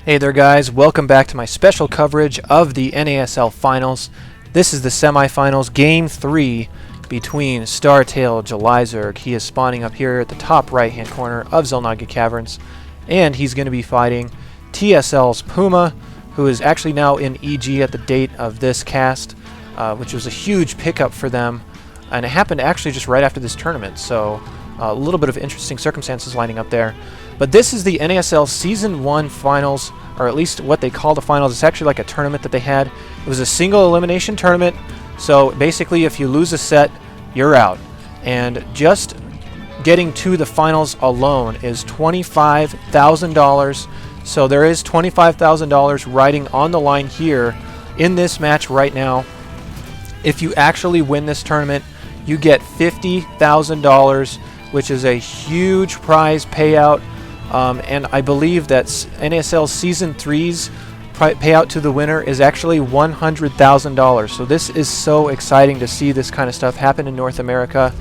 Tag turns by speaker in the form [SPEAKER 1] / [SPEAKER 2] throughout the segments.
[SPEAKER 1] Hey there guys, welcome back to my special coverage of the NASL Finals. This is the semifinals, Game 3 between Startail Jelizerg. He is spawning up here at the top right hand corner of Zelnaga Caverns, and he's going to be fighting TSL's Puma, who is actually now in EG at the date of this cast, which was a huge pickup for them, and it happened actually just right after this tournament, so a little bit of interesting circumstances lining up there. But this is the NASL Season 1 Finals, or at least what they call the Finals. It's actually like a tournament that they had. It was a single elimination tournament, so basically if you lose a set, you're out. And just getting to the Finals alone is $25,000. So there is $25,000 riding on the line here in this match right now. If you actually win this tournament, you get $50,000, which is a huge prize payout. And I believe that NASL Season 3's payout to the winner is actually $100,000. So this is so exciting to see this kind of stuff happen in North America.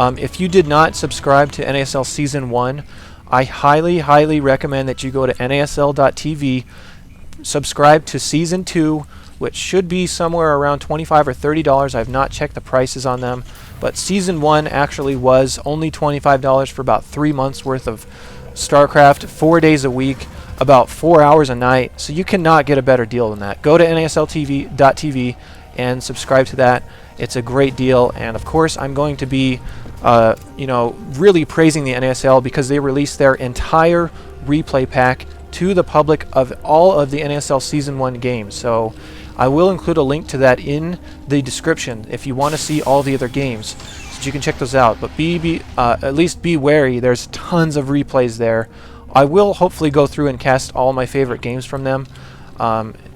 [SPEAKER 1] If you did not subscribe to NASL Season 1, I highly recommend that you go to NASL.tv, subscribe to Season 2, which should be somewhere around $25 or $30. I've not checked the prices on them, but Season 1 actually was only $25 for about 3 months worth of StarCraft, 4 days a week, about 4 hours a night, so you cannot get a better deal than that. Go to NASL.tv and subscribe to that. It's a great deal, and of course I'm going to be really praising the NASL because they released their entire replay pack to the public of all of the NASL Season 1 games. So I will include a link to that in the description if you want to see all the other games, so you can check those out. But at least be wary. There's tons of replays there. I will hopefully go through and cast all my favorite games from them,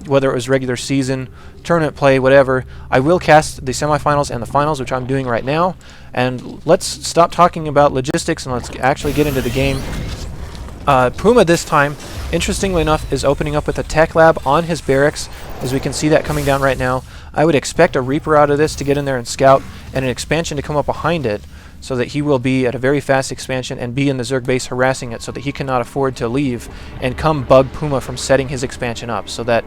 [SPEAKER 1] whether it was regular season, tournament play, whatever. I will cast the semifinals and the finals, which I'm doing right now. And let's stop talking about logistics and let's actually get into the game. Puma this time, interestingly enough, is opening up with a tech lab on his barracks, as we can see that coming down right now. I would expect a Reaper out of this to get in there and scout, and an expansion to come up behind it, so that he will be at a very fast expansion and be in the Zerg base harassing it, so that he cannot afford to leave and come bug Puma from setting his expansion up, so that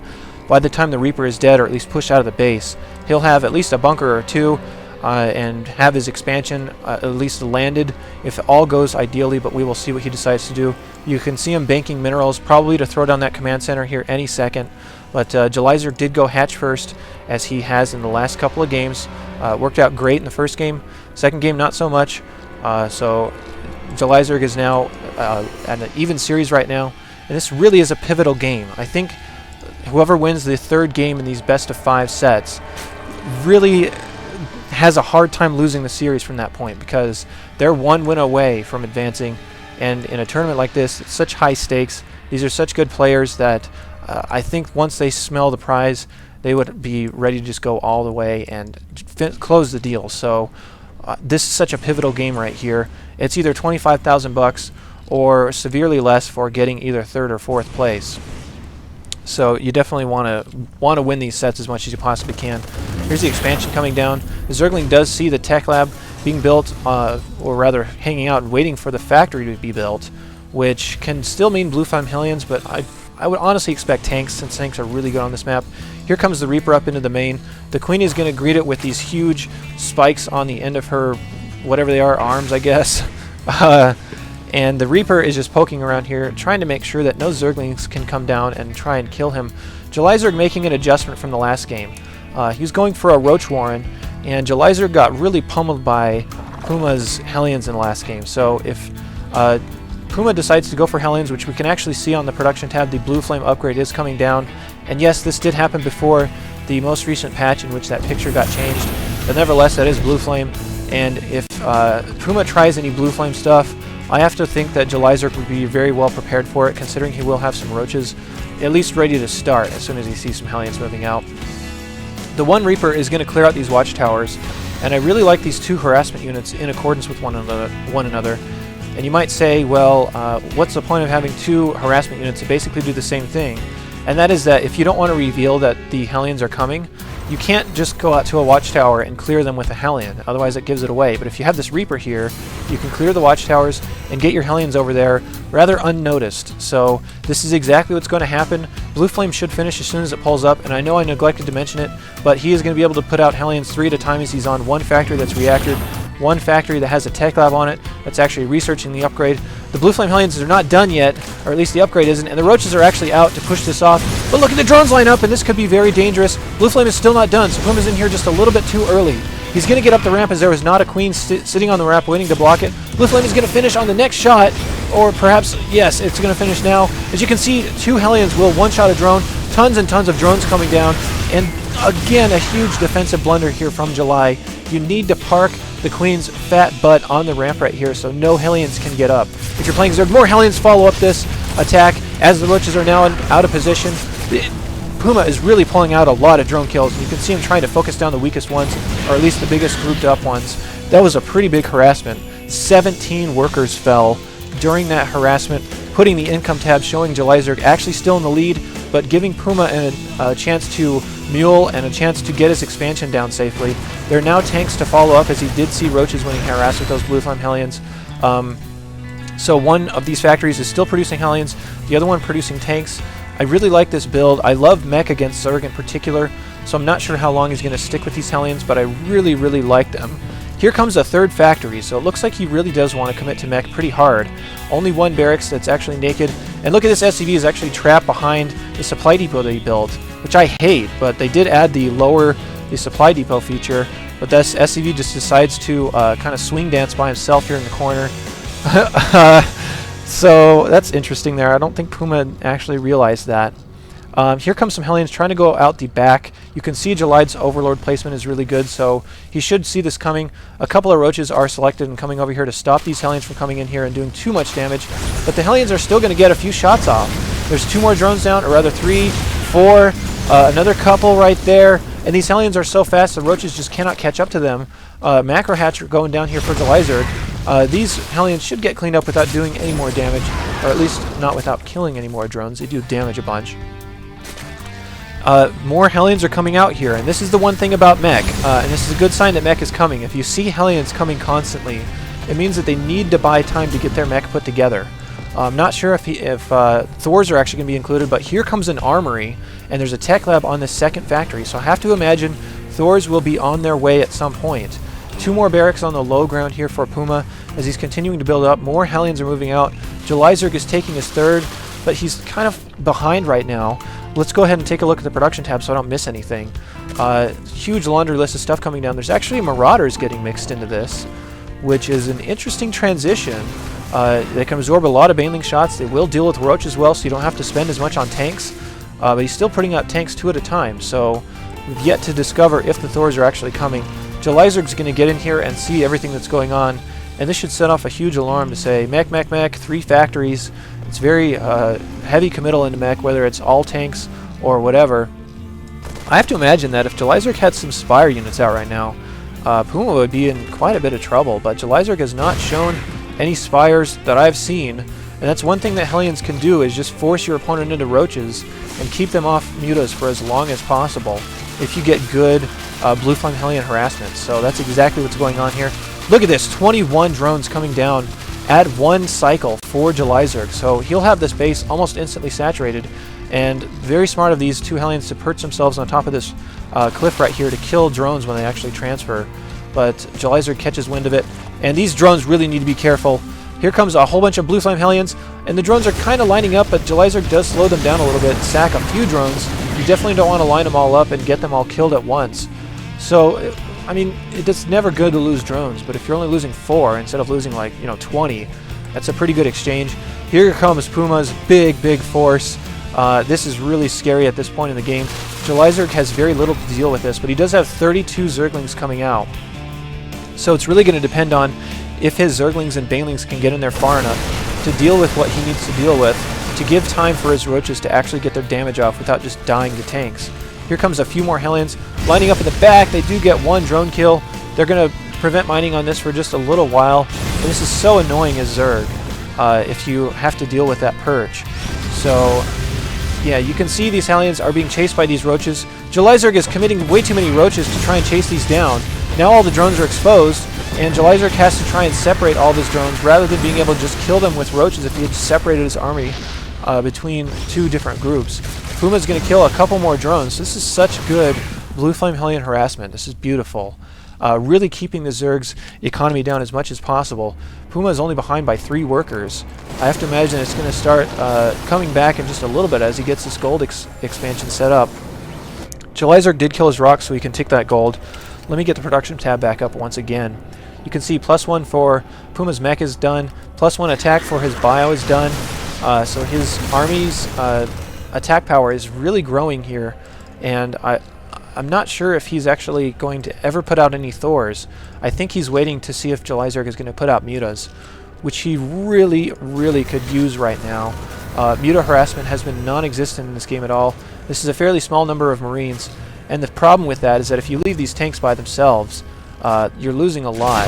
[SPEAKER 1] by the time the Reaper is dead, or at least pushed out of the base, he'll have at least a bunker or two, and have his expansion at least landed if all goes ideally, but we will see what he decides to do. You can see him banking minerals, probably to throw down that command center here any second, but Jelizerg did go hatch first, as he has in the last couple of games. Worked out great in the first game. Second game, not so much. So Jelizerg is now at an even series right now, and this really is a pivotal game. I think whoever wins the third game in these best-of-5 sets really has a hard time losing the series from that point, because they're one win away from advancing, and in a tournament like this, it's such high stakes. These are such good players that I think once they smell the prize, they would be ready to just go all the way and close the deal. So this is such a pivotal game right here. It's either 25,000 bucks or severely less for getting either third or fourth place. So you definitely want to win these sets as much as you possibly can. Here's the expansion coming down. The Zergling does see the tech lab being built, or rather hanging out and waiting for the factory to be built, which can still mean Blue Flame Hellions, but I would honestly expect tanks, since tanks are really good on this map. Here comes the Reaper up into the main. The Queen is going to greet it with these huge spikes on the end of her, whatever they are, arms, I guess. And the Reaper is just poking around here, trying to make sure that no Zerglings can come down and try and kill him. Jelizerg making an adjustment from the last game. He was going for a Roach Warren, and Jelizerg got really pummeled by Puma's Hellions in the last game. So if Puma decides to go for Hellions, which we can actually see on the production tab, the Blue Flame upgrade is coming down. And yes, this did happen before the most recent patch in which that picture got changed, but nevertheless, that is Blue Flame. And if Puma tries any Blue Flame stuff, I have to think that Jelizerg would be very well prepared for it, considering he will have some Roaches at least ready to start as soon as he sees some Hellions moving out. The one Reaper is going to clear out these watchtowers, and I really like these two harassment units in accordance with one another. And you might say, well, what's the point of having two harassment units that basically do the same thing? And that is that if you don't want to reveal that the Hellions are coming, you can't just go out to a watchtower and clear them with a Hellion, otherwise it gives it away. But if you have this Reaper here, you can clear the watchtowers and get your Hellions over there rather unnoticed. So this is exactly what's going to happen. Blue Flame should finish as soon as it pulls up, and I know I neglected to mention it, but he is going to be able to put out Hellions 3 at a time as he's on one factory that's reactored, one factory that has a tech lab on it that's actually researching the upgrade. The Blue Flame Hellions are not done yet, or at least the upgrade isn't, and the Roaches are actually out to push this off. But look at the drones line up, and this could be very dangerous. Blue Flame is still not done, so Puma's in here just a little bit too early. He's going to get up the ramp as there was not a queen sitting on the ramp waiting to block it. Blue Flame is going to finish on the next shot, or perhaps, yes, it's going to finish now. As you can see, 2 Hellions will one-shot a drone. Tons and tons of drones coming down, and again, a huge defensive blunder here from July. You need to park the Queen's fat butt on the ramp right here so no Hellions can get up. If you're playing Zerg, more Hellions follow up this attack as the Roaches are now out of position. Puma is really pulling out a lot of drone kills, and you can see him trying to focus down the weakest ones, or at least the biggest grouped up ones. That was a pretty big harassment. 17 workers fell during that harassment, putting the income tab showing July Zerg actually still in the lead, but giving Puma a chance to mule and a chance to get his expansion down safely. There are now tanks to follow up, as he did see Roaches when he harassed with those Blue Flame Hellions. So one of these factories is still producing Hellions, the other one producing tanks. I really like this build. I love Mech against Zerg in particular, so I'm not sure how long he's going to stick with these Hellions, but I really, really like them. Here comes a third factory, so it looks like he really does want to commit to Mech pretty hard. Only one barracks that's actually naked, and look at this SCV is actually trapped behind the supply depot that he built, which I hate, but they did add the lower the supply depot feature, but this SCV just decides to kind of swing dance by himself here in the corner. So that's interesting there. I don't think Puma actually realized that. Here comes some Hellions trying to go out the back. You can see July's Overlord placement is really good, so he should see this coming. A couple of Roaches are selected and coming over here to stop these Hellions from coming in here and doing too much damage, but the Hellions are still going to get a few shots off. There's 2 more drones down, or rather 3, 4, another couple right there, and these Hellions are so fast the Roaches just cannot catch up to them. Macro Hatcher going down here for July Zerg. These Hellions should get cleaned up without doing any more damage, or at least not without killing any more drones. They do damage a bunch. More Hellions are coming out here, and this is the one thing about Mech, and this is a good sign that Mech is coming. If you see Hellions coming constantly, it means that they need to buy time to get their Mech put together. I'm not sure if Thors are actually going to be included, but here comes an armory, and there's a tech lab on this second factory, so I have to imagine Thors will be on their way at some point. 2 more barracks on the low ground here for Puma as he's continuing to build up. More Hellions are moving out. July Zerg is taking his third, but he's kind of behind right now. Let's go ahead and take a look at the production tab so I don't miss anything. Huge laundry list of stuff coming down. There's actually Marauders getting mixed into this, which is an interesting transition. They can absorb a lot of Baneling shots. They will deal with Roach as well, so you don't have to spend as much on tanks. But he's still putting out tanks 2 at a time, so we've yet to discover if the Thors are actually coming. July Zerg's going to get in here and see everything that's going on, and this should set off a huge alarm to say, Mech, Mech, Mech, 3 factories. It's very heavy committal into Mech, whether it's all tanks or whatever. I have to imagine that if July Zerg had some Spire units out right now, Puma would be in quite a bit of trouble, but July Zerg has not shown any Spires that I've seen, and that's one thing that Hellions can do, is just force your opponent into Roaches and keep them off mutas for as long as possible if you get good Blue Flame Hellion harassment. So that's exactly what's going on here. Look at this, 21 drones coming down at 1 cycle for July Zerg. So he'll have this base almost instantly saturated, and very smart of these 2 Hellions to perch themselves on top of this cliff right here to kill drones when they actually transfer. But July Zerg catches wind of it, and these drones really need to be careful. Here comes a whole bunch of Blue Flame Hellions, and the drones are kind of lining up, but July Zerg does slow them down a little bit, sack a few drones. You definitely don't want to line them all up and get them all killed at once. So, I mean, it's never good to lose drones, but if you're only losing 4 instead of losing, like, 20, that's a pretty good exchange. Here comes Puma's big, big force. This is really scary at this point in the game. July Zerg has very little to deal with this, but he does have 32 Zerglings coming out. So it's really going to depend on if his Zerglings and Banelings can get in there far enough to deal with what he needs to deal with, to give time for his Roaches to actually get their damage off without just dying to tanks. Here comes a few more Hellions lining up in the back. They do get 1 drone kill. They're going to prevent mining on this for just a little while. And this is so annoying as Zerg if you have to deal with that perch. So, yeah, you can see these Hellions are being chased by these Roaches. Jelizerg is committing way too many roaches to try and chase these down. Now all the drones are exposed, and Jelizerg has to try and separate all of his drones rather than being able to just kill them with roaches if he had separated his army between two different groups. Puma's going to kill a couple more drones. This is such good Blue Flame Hellion harassment. This is beautiful. Really keeping the Zerg's economy down as much as possible. Puma is only behind by 3 workers. I have to imagine it's going to start coming back in just a little bit as he gets this gold expansion set up. Jelizerg did kill his rock, so he can take that gold. Let me get the production tab back up once again. You can see +1 for Puma's mech is done, +1 attack for his bio is done. So his army's attack power is really growing here, and I'm not sure if he's actually going to ever put out any Thors. I think he's waiting to see if Jelizerg is going to put out Mutas, which he really, really could use right now. Muta harassment has been non-existent in this game at all. This is a fairly small number of Marines, and the problem with that is that if you leave these tanks by themselves, you're losing a lot.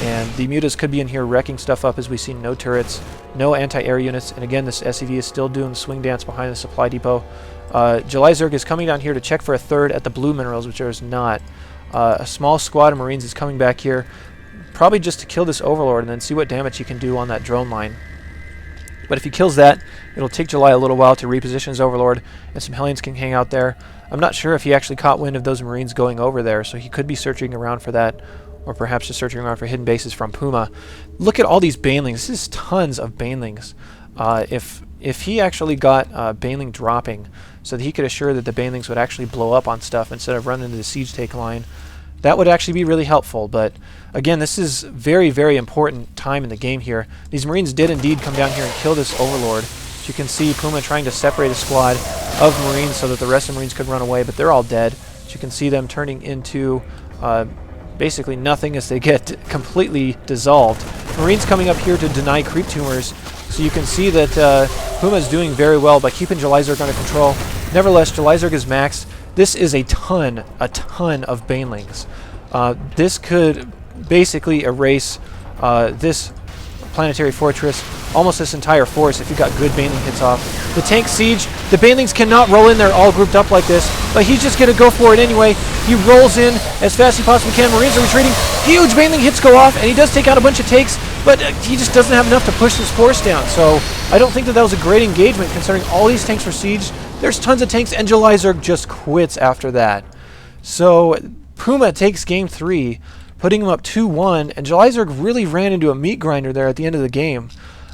[SPEAKER 1] And the Mutas could be in here wrecking stuff up, as we see no turrets, no anti-air units, and again this SCV is still doing the swing dance behind the supply depot. Jelizerg is coming down here to check for a third at the blue minerals, which there is not. A small squad of Marines is coming back here, probably just to kill this Overlord and then see what damage he can do on that drone line. But if he kills that, it'll take July a little while to reposition his Overlord, and some Hellions can hang out there. I'm not sure if he actually caught wind of those Marines going over there, so he could be searching around for that, or perhaps just searching around for hidden bases from Puma. Look at all these Banelings. This is tons of Banelings. If he actually got Baneling dropping, so that he could assure that the Banelings would actually blow up on stuff instead of running into the siege take line, that would actually be really helpful. But again, this is very, very important time in the game here. These Marines did indeed come down here and kill this Overlord. As you can see, Puma trying to separate a squad of Marines so that the rest of the Marines could run away, but they're all dead. As you can see them turning into basically nothing as they get completely dissolved. Marines coming up here to deny creep tumors, so you can see that Puma is doing very well by keeping Jelizerg under control. Nevertheless, Jelizerg is maxed. This is a ton of Banelings. This could basically erase this planetary fortress, almost this entire force, if you got good Baneling hits off. The tank siege, the Banelings cannot roll in there all grouped up like this, but he's just going to go for it anyway. He rolls in as fast as he possibly can. Marines are retreating. Huge Baneling hits go off, and he does take out a bunch of tanks, but he just doesn't have enough to push this force down. So I don't think that was a great engagement considering all these tanks were sieged. There's tons of tanks, and Jelizerg just quits after that. So Puma takes game 3, putting him up 2-1, and Jelizerg really ran into a meat grinder there at the end of the game.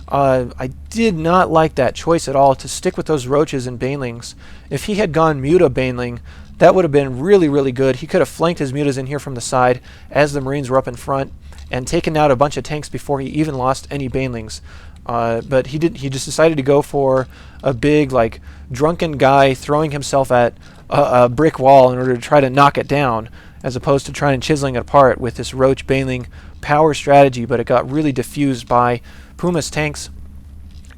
[SPEAKER 1] I did not like that choice at all to stick with those roaches and Banelings. If he had gone Muta Baneling, that would have been really, really good. He could have flanked his Mutas in here from the side as the Marines were up in front and taken out a bunch of tanks before he even lost any Banelings. But he just decided to go for a big, like, drunken guy throwing himself at a brick wall in order to try to knock it down, as opposed to trying and chiseling it apart with this Roach Baneling power strategy, but it got really diffused by Puma's tanks.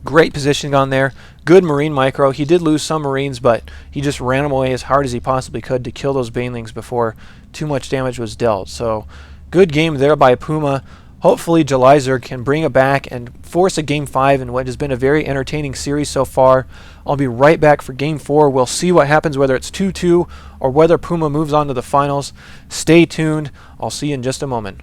[SPEAKER 1] Great positioning on there. Good Marine micro. He did lose some Marines, but he just ran them away as hard as he possibly could to kill those Banelings before too much damage was dealt. So good game there by Puma. Hopefully Jelizerg can bring it back and force a Game 5 in what has been a very entertaining series so far. I'll be right back for Game 4. We'll see what happens, whether it's 2-2 or whether Puma moves on to the finals. Stay tuned. I'll see you in just a moment.